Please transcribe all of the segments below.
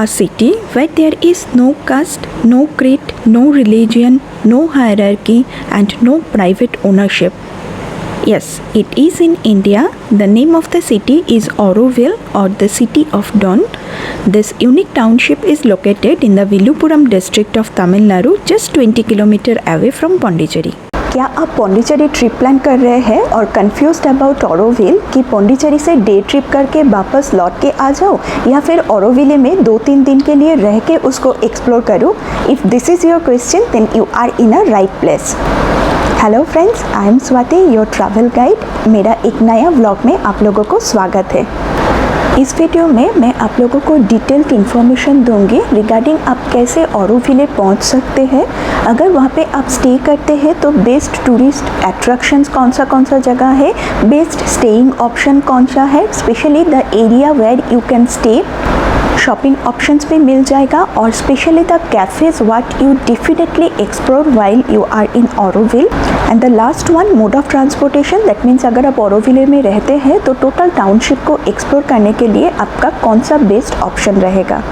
a city where there is no caste, no creed, no religion, no hierarchy, and no private ownership. Yes, it is in India. The name of the city is Auroville or the City of Dawn. This unique township is located in the Villupuram district of Tamil Nadu, just 20 km away from Pondicherry. क्या आप Pondicherry trip plan कर रहे हैं और confused about Auroville कि पौंडीचेरी से day trip करके वापस लौट के आ जाओ या फिर ऑरोविले में 2-3 दिन के लिए रह के उसको एक्सप्लोर करूँ? If this is your question then you are in a right place. Hello friends, I am Swati, your travel guide. मेरा एक नया व्लॉग में आप लोगों को स्वागत है। इस वीडियो में मैं आप लोगों को डिटेल्ड इन्फॉर्मेशन दूंगी रिगार्डिंग आप कैसे ऑरोविले पहुंच सकते हैं। अगर वहाँ पे आप स्टे करते हैं तो बेस्ट टूरिस्ट अट्रैक्शंस कौन सा जगह है, बेस्ट स्टेइंग ऑप्शन कौन सा है, specially the area where you can stay. Shopping options भी मिल जाएगा और specially the cafes what you definitely explore while you are in Auroville. And the last one, mode of transportation. That means अगर आप ऑरोविले में रहते हैं तो टोटल टाउनशिप को एक्सप्लोर करने के लिए आपका कौन सा बेस्ट ऑप्शन रहेगा।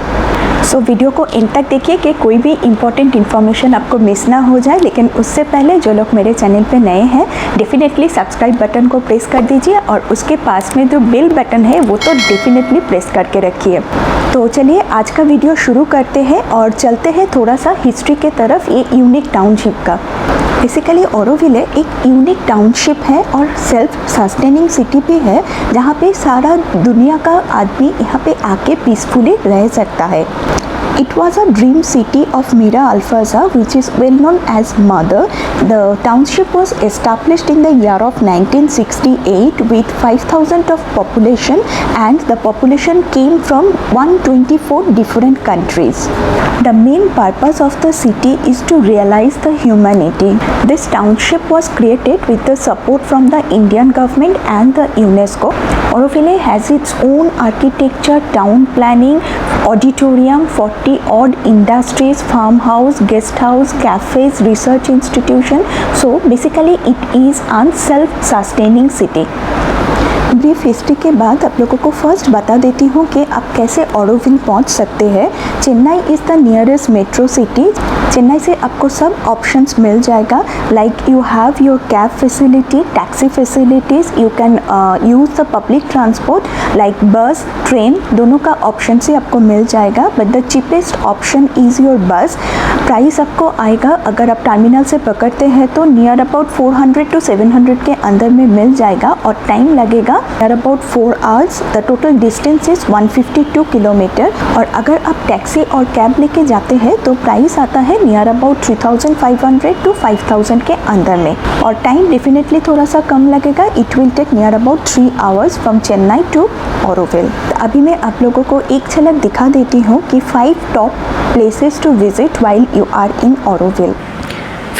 सो वीडियो को एंड तक देखिए कि कोई भी इंपॉर्टेंट इन्फॉर्मेशन आपको मिस ना हो जाए। लेकिन उससे पहले जो लोग मेरे चैनल पे नए हैं डेफिनेटली सब्सक्राइब बटन को प्रेस कर दीजिए और उसके पास में जो बेल बटन है वो तो डेफिनेटली प्रेस करके रखिए। तो चलिए आज का वीडियो शुरू करते हैं और चलते हैं थोड़ा सा हिस्ट्री के तरफ ये यूनिक टाउनशिप का। बेसिकली ऑरोविले एक यूनिक टाउनशिप है और सेल्फ सस्टेनिंग सिटी भी है जहाँ पे सारा दुनिया का आदमी यहाँ पे आके पीसफुली रह सकता है। It was a dream city of Mira Alfazar, which is well known as Mother. The township was established in the year of 1968 with 5,000 of population, and the population came from 124 different countries. The main purpose of the city is to realize the humanity. This township was created with the support from the Indian government and the UNESCO. Auroville has its own architecture, town planning, auditorium, 40 odd industries, farmhouse, guest house, cafes, research institution. So basically it is a self-sustaining city. Brief history के बाद आप लोगों को first बता देती हूँ कि आप कैसे ऑरोविल पहुँच सकते हैं। Chennai is the nearest metro city. Chennai से आपको सब ऑप्शंस मिल जाएगा, like you have your cab facility, taxi facilities, you can use the public transport like बस, ट्रेन, दोनों का ऑप्शन से आपको मिल जाएगा। But the cheapest option is your बस। प्राइस आपको आएगा अगर आप टर्मिनल से पकड़ते हैं तो नियर अबाउट 400 to 700 के अंदर में मिल जाएगा और टाइम लगेगा near about 4 hours। The total distance is 152 kilometre. और अगर आप टैक्सी और कैब लेके जाते हैं तो प्राइस आता है नियर अबाउट 3500 to 5000 के अंदर में और टाइम डेफिनेटली थोड़ा सा कम लगेगा। It will take near about 3 hours from Chennai to Auroville. अभी मैं आप लोगों को एक झलक दिखा देती हूँ कि 5 top places to visit while you are in Auroville.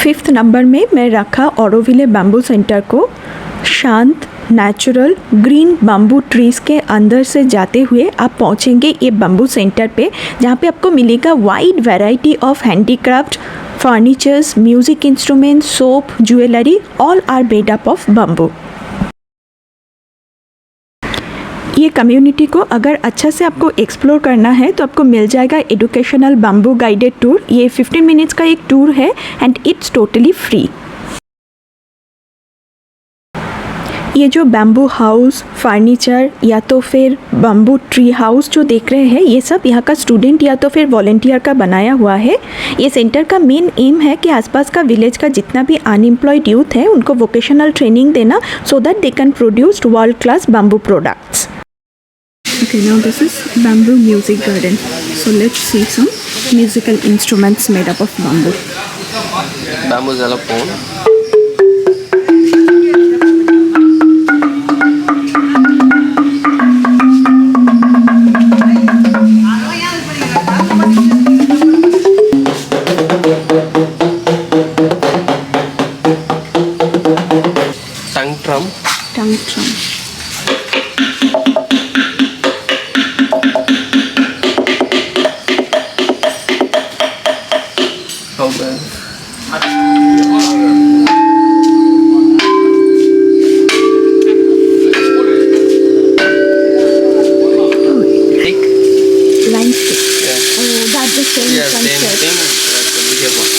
5th number में मैं रखा ऑरोविले बैम्बू सेंटर को। शांत नेचुरल ग्रीन बम्बू ट्रीज़ के अंदर से जाते हुए आप पहुंचेंगे ये बम्बू सेंटर पे, जहाँ पे आपको मिलेगा wide variety of handicraft, furnitures, music instrument, soap, jewellery, all are made up of bamboo. ये कम्युनिटी को अगर अच्छा से आपको एक्सप्लोर करना है तो आपको मिल जाएगा एडुकेशनल बम्बू गाइडेड टूर। ये 15 मिनट्स का एक टूर है एंड इट्स टोटली फ्री। ये जो बैम्बू हाउस, फर्नीचर या तो फिर बम्बू ट्री हाउस जो देख रहे हैं ये सब यहाँ का स्टूडेंट या तो फिर वॉलंटियर का बनाया हुआ है। ये सेंटर का मेन एम है कि आसपास का विलेज का जितना भी अनएम्प्लॉयड यूथ है उनको वोकेशनल ट्रेनिंग देना सो that they can produce world class bamboo products. Okay, now this is bamboo music garden. So let's see some musical instruments made up of bamboo. Bamboo xylophone. Tongue drum. Tongue drum. Cowbell. same Yeah, same concept. thing. That's the media one.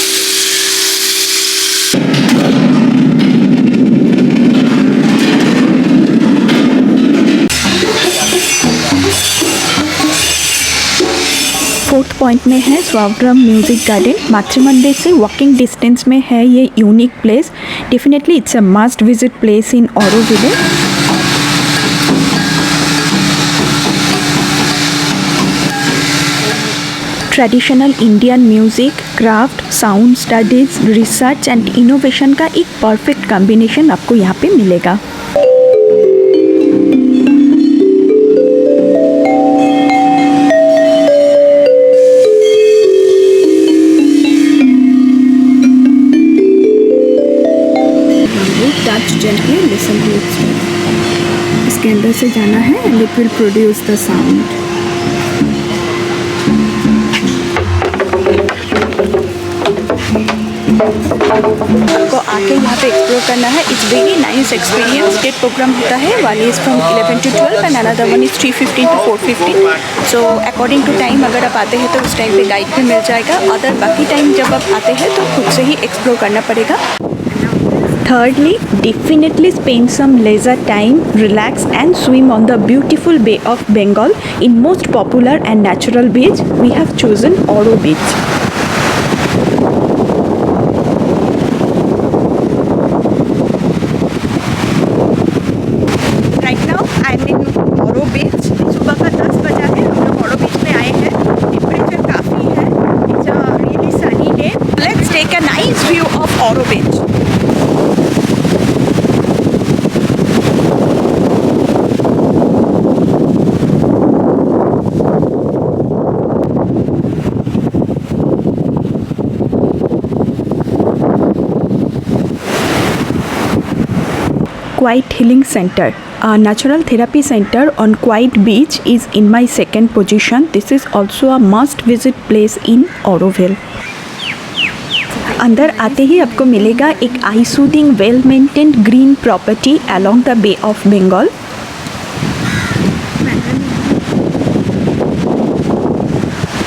Fourth point में है स्वावग्राम music garden. मातृ मंदिर से walking distance में है ये unique place. Definitely it's a must visit place in Auroville. Traditional Indian music, craft, sound studies, research and innovation का एक परफेक्ट कॉम्बिनेशन आपको यहाँ पे मिलेगा। Touch gently, listen to its. इसके अंदर से जाना है and it will produce the sound. आपको आके यहाँ पे एक्सप्लोर करना है। It's very nice experience. State programme होता है, one is from 11 to 12 and another one is 3:15 to 4:15। So according to time अगर आप आते हैं तो उस टाइम पे गाइड भी मिल जाएगा। अदर बाकी टाइम जब आप आते हैं तो खुद से ही एक्सप्लोर करना पड़ेगा। Thirdly, definitely spend some leisure time, relax and swim on the beautiful Bay of Bengal. In most popular and natural beach, we have chosen Oro Beach. Right now, I'm in Oro Beach. सुबह का 10 बजा है, हम लोग Oro Beach में आए हैं। Temperature काफ़ी है। It's a really sunny day. Let's take a nice view of Oro Beach. Quiet Healing Center, a natural therapy center on Quiet Beach, is in my second position. This is also a must visit place in Auroville. अंदर आते ही आपको मिलेगा एक eye soothing well maintained green property along the bay of Bengal.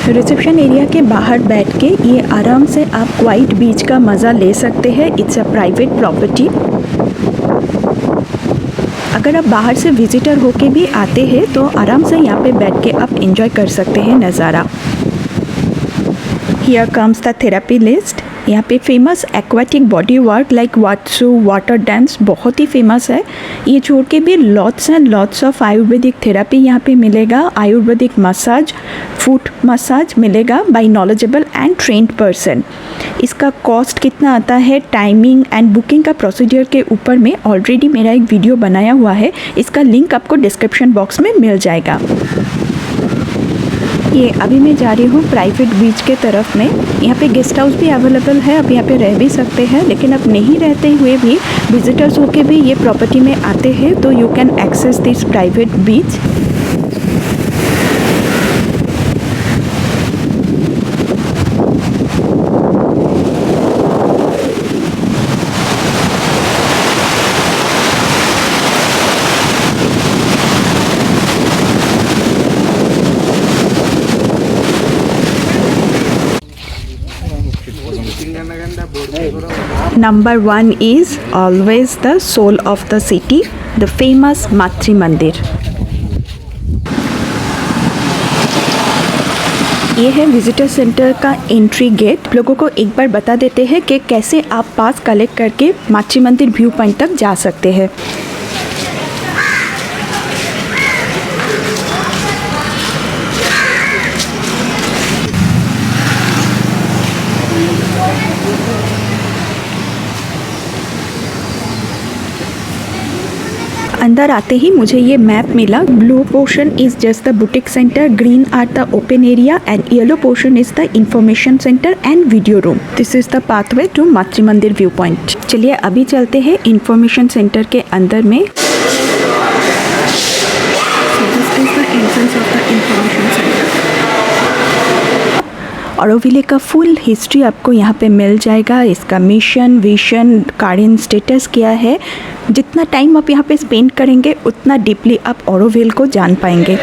Reception area के बाहर बैठ के ये आराम से आप क्वाइट बीच का मज़ा ले सकते हैं। It's a private property. अगर आप बाहर से विजिटर होके भी आते हैं तो आराम से यहाँ पे बैठ के आप एंजॉय कर सकते हैं नज़ारा। Here comes the therapy list. यहाँ पे famous aquatic body work like Watsu, water dance बहुत ही फेमस है। ये छोड़ के भी lots and lots of Ayurvedic therapy यहाँ पे मिलेगा। आयुर्वेदिक मसाज, फुट मसाज मिलेगा by knowledgeable and trained person. इसका कॉस्ट कितना आता है, टाइमिंग एंड बुकिंग का प्रोसीजर के ऊपर में ऑलरेडी मेरा एक वीडियो बनाया हुआ है। इसका लिंक आपको डिस्क्रिप्शन बॉक्स में मिल जाएगा। ये अभी मैं जा रही हूँ प्राइवेट बीच के तरफ में। यहाँ पे गेस्ट हाउस भी अवेलेबल है, आप यहाँ पे रह भी सकते हैं। लेकिन आप नहीं रहते हुए भी विजिटर्स होके भी ये प्रॉपर्टी में आते हैं तो you can access this private beach. Number 1 is always the soul of the city, the famous मातृ मंदिर। ये है विजिटर सेंटर का एंट्री गेट। लोगों को एक बार बता देते हैं कि कैसे आप पास कलेक्ट करके मातृ मंदिर व्यू पॉइंट तक जा सकते हैं। अंदर आते ही मुझे ये मैप मिला। Blue portion is just the boutique centre, green are the open area and yellow portion is the information centre and video room. This is the pathway to Matri Mandir view point. चलिए अभी चलते हैं इंफॉर्मेशन सेंटर के अंदर में। ऑरोविले का full history आपको यहाँ पे मिल जाएगा। इसका मिशन, विजन, करेंट स्टेटस क्या है। जितना टाइम आप यहाँ पे स्पेंड करेंगे उतना डीपली आप ऑरोविल को जान पाएंगे।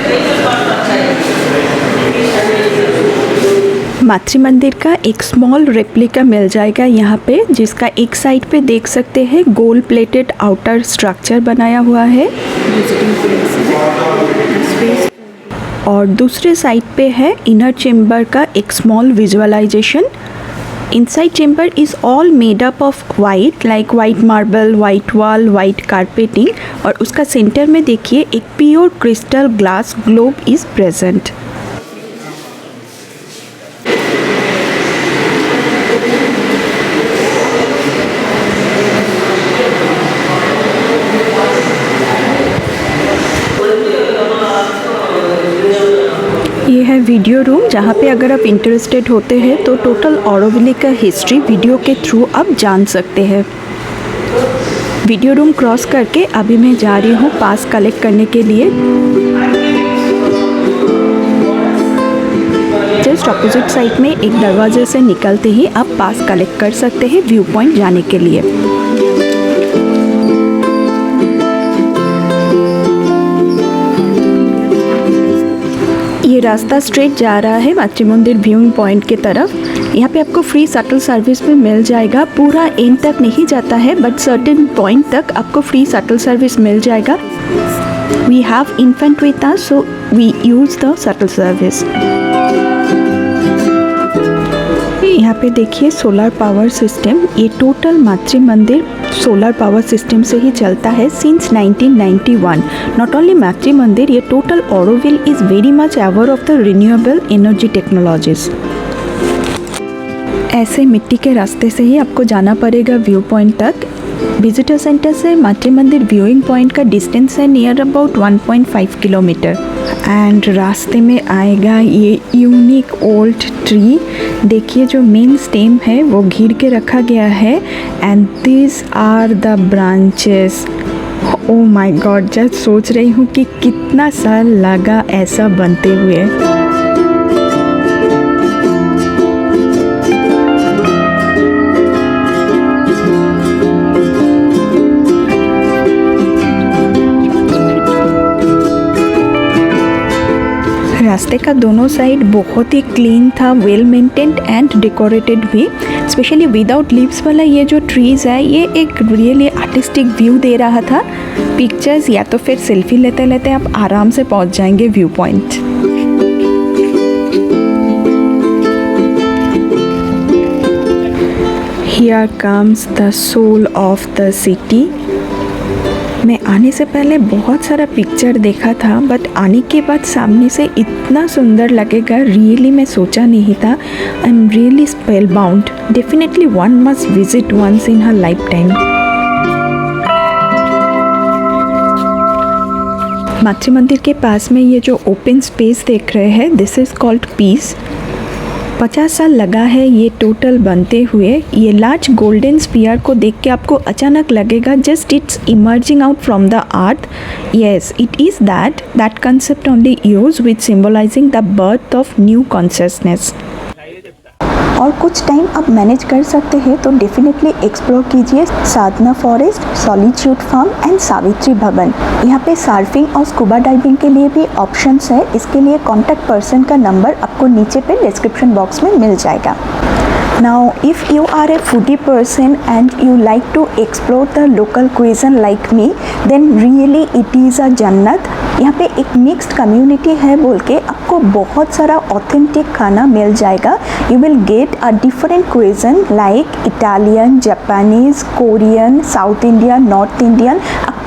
मातृ मंदिर का एक स्मॉल रेप्लिका मिल जाएगा यहाँ पे, जिसका एक साइड पे देख सकते हैं गोल्ड प्लेटेड आउटर स्ट्रक्चर बनाया हुआ है और दूसरे साइड पे है इनर चेम्बर का एक small visualisation. Inside chamber is all made up of white, like white marble, white wall, white carpeting, और उसका सेंटर में देखिए एक pure crystal glass globe is present. ये है वीडियो रूम, जहाँ पे अगर आप इंटरेस्टेड होते हैं तो टोटल ऑरोविले का हिस्ट्री वीडियो के थ्रू आप जान सकते हैं। वीडियो रूम क्रॉस करके अभी मैं जा रही हूँ पास कलेक्ट करने के लिए। जस्ट अपोजिट साइड में एक दरवाजे से निकलते ही आप पास कलेक्ट कर सकते हैं व्यू पॉइंट जाने के लिए। ये रास्ता स्ट्रेट जा रहा है मातृ मंदिर व्यूइंग पॉइंट की तरफ। यहाँ पे आपको फ्री शटल सर्विस भी मिल जाएगा। पूरा एंड तक नहीं जाता है बट सर्टेन पॉइंट तक आपको फ्री शटल सर्विस मिल जाएगा। We have infant with us, so we use the shuttle service. यहाँ पे देखिए सोलर पावर सिस्टम, ये total Matri Mandir solar power system से ही चलता है सिंस 1991। नॉट ओनली मातृ मंदिर, ये total Auroville is very much aware of the renewable energy technologies. ऐसे मिट्टी के रास्ते से ही आपको जाना पड़ेगा व्यू पॉइंट तक। विजिटर सेंटर से मातृ मंदिर व्यूइंग पॉइंट का डिस्टेंस है नियर अबाउट 1.5 किलोमीटर। एंड रास्ते में आएगा ये यूनिक ओल्ड ट्री। देखिए जो मेन स्टेम है वो घिर के रखा गया है and this are the branches. Oh my god, just सोच रही हूँ कि कितना साल लगा ऐसा बनते हुए। रास्ते का दोनों साइड बहुत ही क्लीन था, वेल मेंटेन्ड एंड डेकोरेटेड भी। स्पेशली विदाउट लीव्स वाला ये जो ट्रीज़ है ये एक रियली आर्टिस्टिक व्यू दे रहा था। पिक्चर्स या तो फिर सेल्फी लेते लेते आप आराम से पहुंच जाएंगे view point. Here comes the soul of the city। मैं आने से पहले बहुत सारा पिक्चर देखा था बट आने के बाद सामने से इतना सुंदर लगेगा रियली मैं सोचा नहीं था। I am really spellbound. Definitely one must visit once in her lifetime. Matri Mandir के पास में ये जो ओपन स्पेस देख रहे हैं दिस इज़ कॉल्ड पीस। 50 साल लगा है ये टोटल बनते हुए। ये लार्ज गोल्डन स्पीयर को देख के आपको अचानक लगेगा just it's emerging out from the earth. Yes, it is that concept only use which symbolising the birth of new consciousness. और कुछ टाइम आप मैनेज कर सकते हैं तो डेफिनेटली एक्सप्लोर कीजिए Sadhana forest, solitude farm and Savitri Bhavan. यहाँ पे सर्फिंग और स्कूबा डाइविंग के लिए भी ऑप्शंस है। इसके लिए कॉन्टैक्ट पर्सन का नंबर आपको नीचे पे डिस्क्रिप्शन बॉक्स में मिल जाएगा। Now, if you are a foodie person and you like to explore the local cuisine like me, then really it is a जन्नत। यहाँ पे एक मिक्स्ड कम्युनिटी है बोल के आपको बहुत सारा ऑथेंटिक खाना मिल जाएगा। You will get a different cuisine like Italian, Japanese, Korean, South Indian, North Indian।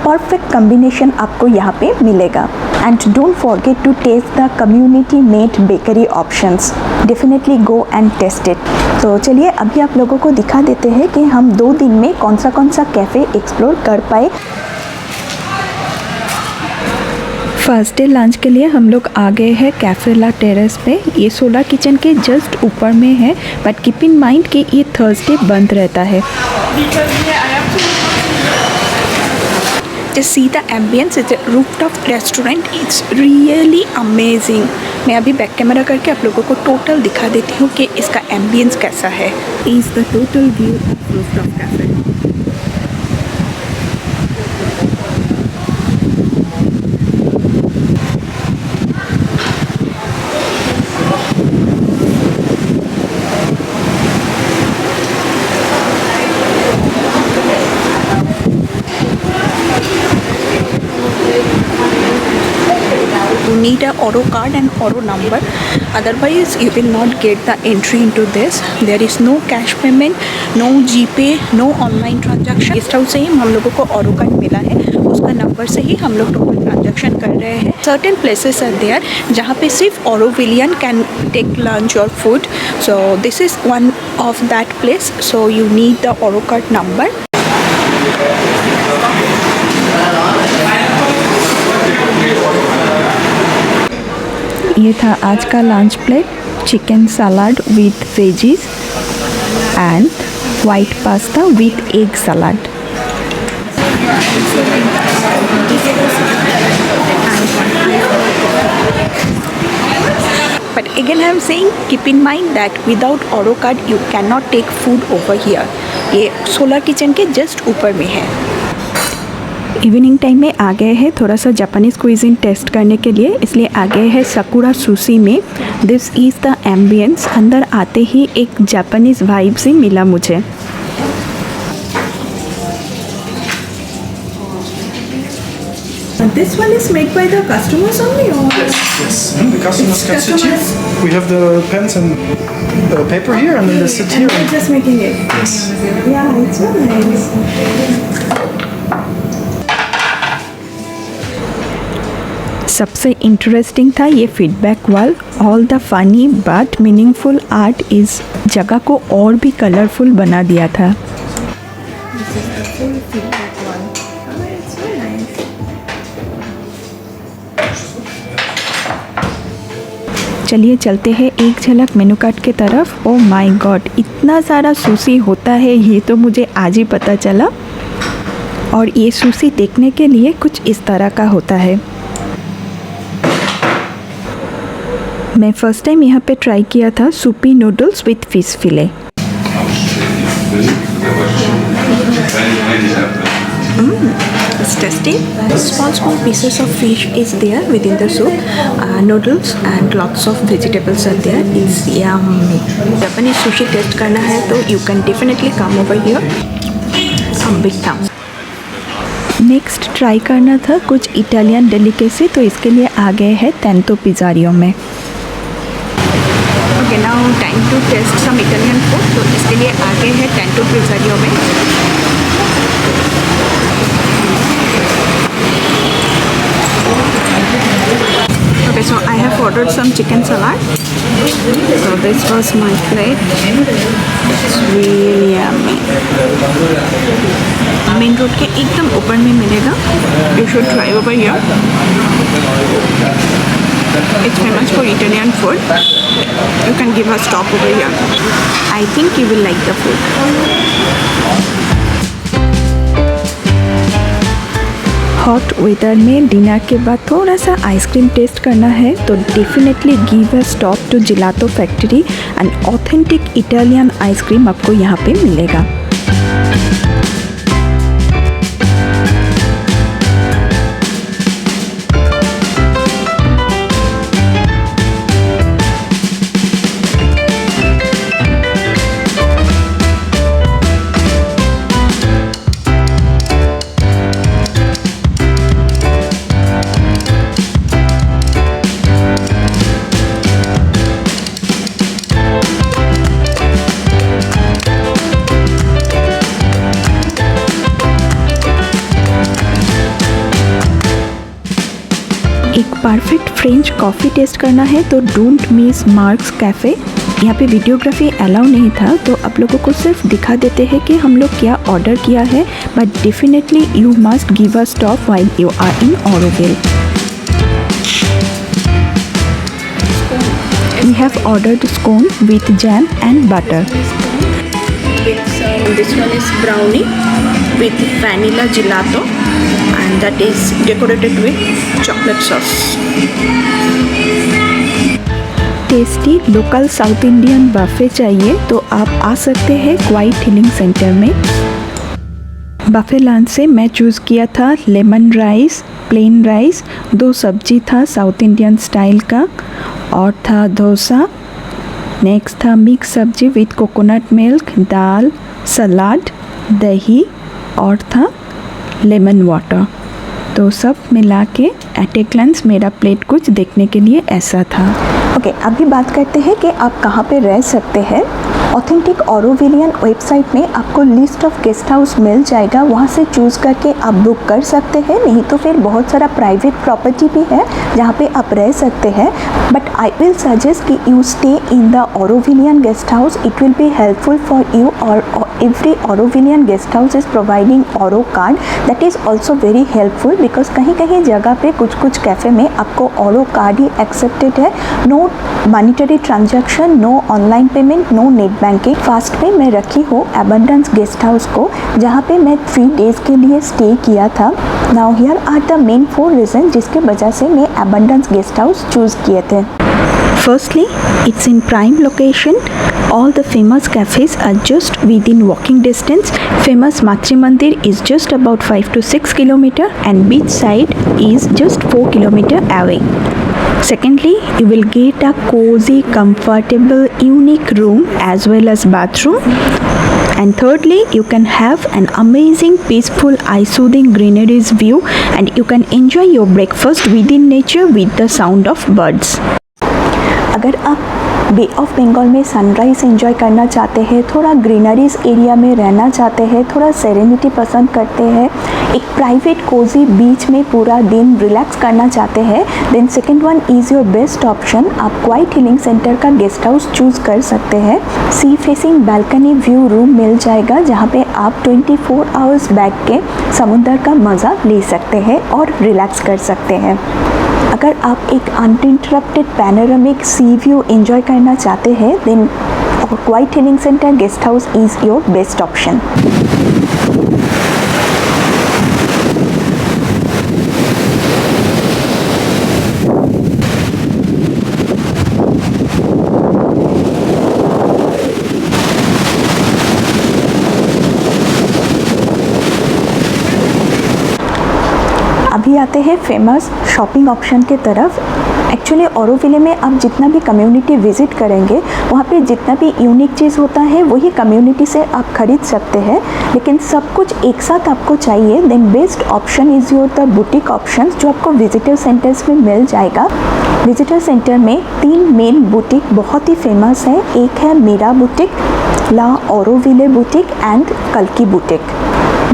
Perfect combination आपको यहाँ पे मिलेगा। And don't forget to taste the community made bakery options. Definitely go and taste it. तो चलिए अभी आप लोगों को दिखा देते हैं कि हम 2 दिन में कौन सा कैफ़े एक्सप्लोर कर पाए। फर्स्ट डे लंच के लिए हम लोग आ गए हैं कैफ़े ला टेरेस पे। ये सोला किचन के जस्ट ऊपर में है बट कीप इन माइंड कि ये थर्सडे बंद रहता है। Just see the ambience, it's a rooftop restaurant, it's really amazing। मैं अभी बैक कैमरा करके आप लोगों को टोटल दिखा देती हूँ कि इसका एम्बियंस कैसा है। Is the total view of rooftop cafe। need a Oro card and Oro number. Otherwise, you will not get the entry into this. There is no cash payment, no GPay, no online transaction. Guest house से ही हम लोगों को Oro card मिला है, उसका number से ही हम लोग टोटल ट्रांजेक्शन कर रहे हैं. Certain places are there जहाँ पे सिर्फ Orovillian can take lunch or food. So this is one of that place. So you need the Oro card number. ये था आज का lunch plate. Chicken salad with veggies and white pasta with egg salad. But again I am saying keep in mind that without Oro card you cannot take food over here. ये solar kitchen के just ऊपर में है. Evening time में आ गए हैं थोड़ा सा जापानीज़ क्विज़िन टेस्ट करने के लिए, इसलिए आ गए हैं सकुरा सुशी में. This is the ambience. अंदर आते ही एक जापानीज़ वाइब से मिला मुझे. This one is made by the customers only, or? Yes. The customers can sit here. We have the pens and paper here, and then they sit here. And just making it. Yes. Yeah, it's so nice. सबसे interesting था ये feedback wall. All the funny but meaningful art इस जगह को और भी colourful बना दिया था. चलिए चलते हैं एक झलक मेनू कार्ड के तरफ. ओ माय गॉड, इतना सारा सुशी होता है ये तो मुझे आज ही पता चला. और ये सुशी देखने के लिए कुछ इस तरह का होता है. मैं फ़र्स्ट टाइम यहाँ पे ट्राई किया था soupy noodles with fish fillet. It's tasty. Small pieces of fish is there within the soup. Noodles and lots of vegetables are there. It's yummy. Japanese sushi taste करना है तो you can definitely come over here. Big town. Next try करना था कुछ Italian delicacy, तो इसके लिए आ गए हैं टेंटो पिज़्ज़ारियो में. Okay, now time to taste some Italian food. तो इसके लिए आ गए हैं टेंटो पिज़्ज़ारियो में. Okay, so I have ordered some chicken salad. So this was my plate. It's really yummy. Main road के एकदम ऊपर में मिलेगा. You should try over here. It's famous for Italian food. You can give a stop over here. I think you will like the food. Hot weather में dinner के बाद थोड़ा सा आइसक्रीम टेस्ट करना है तो definitely give a stop to gelato factory. And authentic Italian ice cream आपको यहाँ पे मिलेगा. एक परफेक्ट फ्रेंच कॉफ़ी टेस्ट करना है तो डोंट मिस मार्क्स कैफ़े. यहाँ पे वीडियोग्राफी अलाउ नहीं था तो आप लोगों को सिर्फ दिखा देते हैं कि हम लोग क्या ऑर्डर किया है. But definitely you must give a stop while you are in Auroville. We have ordered scone with jam and butter. This one is brownie with vanilla gelato and that is decorated with chocolate sauce. Tasty local South Indian buffet चाहिए तो आप आ सकते हैं Quiet healing Centre में. Buffet lunch से मैं choose किया था लेमन राइस, प्लेन राइस, 2 सब्जी था साउथ इंडियन स्टाइल का और था डोसा. नेक्स्ट था मिक्स सब्जी विथ कोकोनट मिल्क, दाल, सलाद, दही और था लेमन वाटर. तो सब मिला के एट ए ग्लांस मेरा प्लेट कुछ देखने के लिए ऐसा था। ओके, अभी बात करते हैं कि आप कहाँ पे रह सकते हैं। ऑथेंटिक ऑरोविलियन वेबसाइट में आपको लिस्ट ऑफ गेस्ट हाउस मिल जाएगा, वहाँ से चूज़ करके आप बुक कर सकते हैं। नहीं तो फिर बहुत सारा प्राइवेट प्रॉपर्टी भी है जहाँ पे आप रह सकते हैं, बट आई विल सजेस्ट कि you stay in the Aurovilian guest house. It will be helpful for you. और every Aurovilian guest house is providing Auro card, that is also very helpful because कहीं कहीं जगह पे कुछ कैफ़े में आपको ऑरो कार्ड ही एक्सेप्टेड है। No monetary transaction, no online payment, no net banking. Fast पे मैं रखी हूँ एबंडेंस गेस्ट हाउस को, जहाँ पे मैं 3 डेज़ के लिए स्टे किया था। Now here are the main 4 reason जिसके वजह से मैं एबंडेंस गेस्ट हाउस चूज़ किए थे। Firstly, it's in prime location. All the famous cafes are just within walking distance. Famous Matri Mandir is just about 5 to 6 km and beach side is just 4 km away. Secondly, you will get a cozy, comfortable, unique room as well as bathroom. And thirdly, you can have an amazing, peaceful, eye-soothing greeneries view and you can enjoy your breakfast within nature with the sound of birds. अगर आप बे of Bengal में sunrise enjoy करना चाहते हैं, थोड़ा greeneries area में रहना चाहते हैं, थोड़ा सेरेनिटी पसंद करते हैं, एक प्राइवेट कोजी बीच में पूरा दिन रिलैक्स करना चाहते हैं, then second one is your best option. आप क्वाइट हीलिंग सेंटर का गेस्ट हाउस चूज़ कर सकते हैं। Sea facing balcony view room मिल जाएगा जहाँ पे आप 24 आवर्स बैठ के समुद्र का मज़ा ले सकते हैं और रिलैक्स कर सकते हैं। अगर आप एक uninterrupted panoramic sea view enjoy करना चाहते हैं, then Quiet healing Centre guest house is your best option. अभी आते हैं फेमस शॉपिंग ऑप्शन के तरफ। एक्चुअली ऑरोविले में आप जितना भी कम्युनिटी विजिट करेंगे, वहाँ पे जितना भी यूनिक चीज़ होता है वही कम्युनिटी से आप खरीद सकते हैं, लेकिन सब कुछ एक साथ आपको चाहिए, then best option is your the boutique option जो आपको विजिटर सेंटर्स में मिल जाएगा। विजिटर सेंटर में 3 मेन बुटीक बहुत ही फेमस है। एक है मेरा boutique, la Auroville boutique and कल्की बुटीक,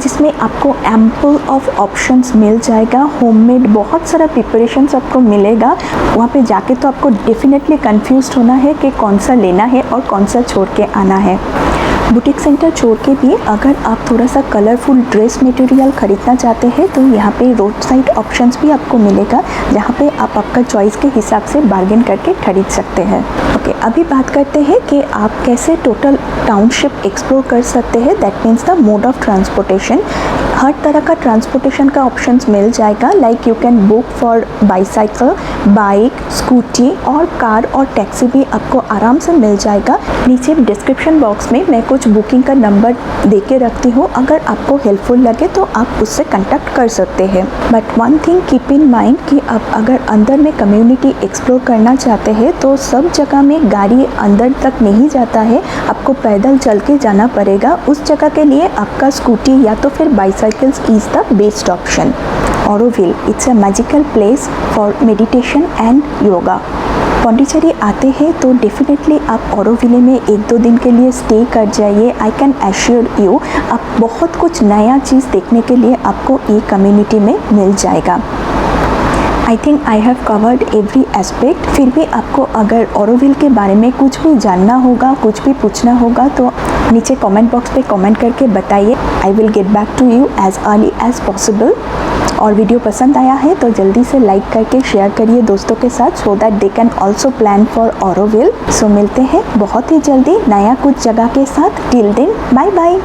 जिसमें आपको एम्पल ऑफ ऑप्शंस मिल जाएगा। होममेड बहुत सारा प्रिपरेशंस आपको मिलेगा। वहाँ पे जाके तो आपको डेफिनेटली कंफ्यूज होना है कि कौन सा लेना है और कौन सा छोड़ के आना है। बुटीक सेंटर छोड़ के भी अगर आप थोड़ा सा कलरफुल ड्रेस मटेरियल ख़रीदना चाहते हैं तो यहाँ पे रोड साइड ऑप्शंस भी आपको मिलेगा, जहाँ पे आप आपका चॉइस के हिसाब से बार्गेन करके खरीद सकते हैं। ओके, अभी बात करते हैं कि आप कैसे टोटल टाउनशिप एक्सप्लोर कर सकते हैं। That means the mode of transportation. हर तरह का ट्रांसपोर्टेशन का ऑप्शंस मिल जाएगा, like you can book for bicycle, bike, scooty और कार और टैक्सी भी आपको आराम से मिल जाएगा। नीचे डिस्क्रिप्शन बॉक्स में मैं कुछ बुकिंग का नंबर दे के रखती हूँ, अगर आपको हेल्पफुल लगे तो आप उससे कांटेक्ट कर सकते हैं। But one thing keep in mind कि आप अगर अंदर में कम्युनिटी एक्सप्लोर करना चाहते हैं तो सब जगह में गाड़ी अंदर तक नहीं जाता है, आपको पैदल चल के जाना पड़ेगा। उस जगह के लिए आपका स्कूटी या तो फिर bicycles is the best option. Auroville it's a magical place for meditation and yoga. Pondicherry आते हैं तो डेफिनेटली आप ऑरोविले में 1-2 दिन के लिए स्टे कर जाइए। आई कैन एश्योर यू आप बहुत कुछ नया चीज़ देखने के लिए आपको ये कम्युनिटी में मिल जाएगा। I think I have covered every aspect. फिर भी आपको अगर ऑरोविल के बारे में कुछ भी जानना होगा, कुछ भी पूछना होगा तो नीचे कमेंट बॉक्स पे कमेंट करके बताइए। I will get back to you as early as possible. और वीडियो पसंद आया है तो जल्दी से लाइक करके शेयर करिए दोस्तों के साथ, so that they can also plan for Auroville. So मिलते हैं बहुत ही जल्दी नया कुछ जगह के साथ। Till then bye bye.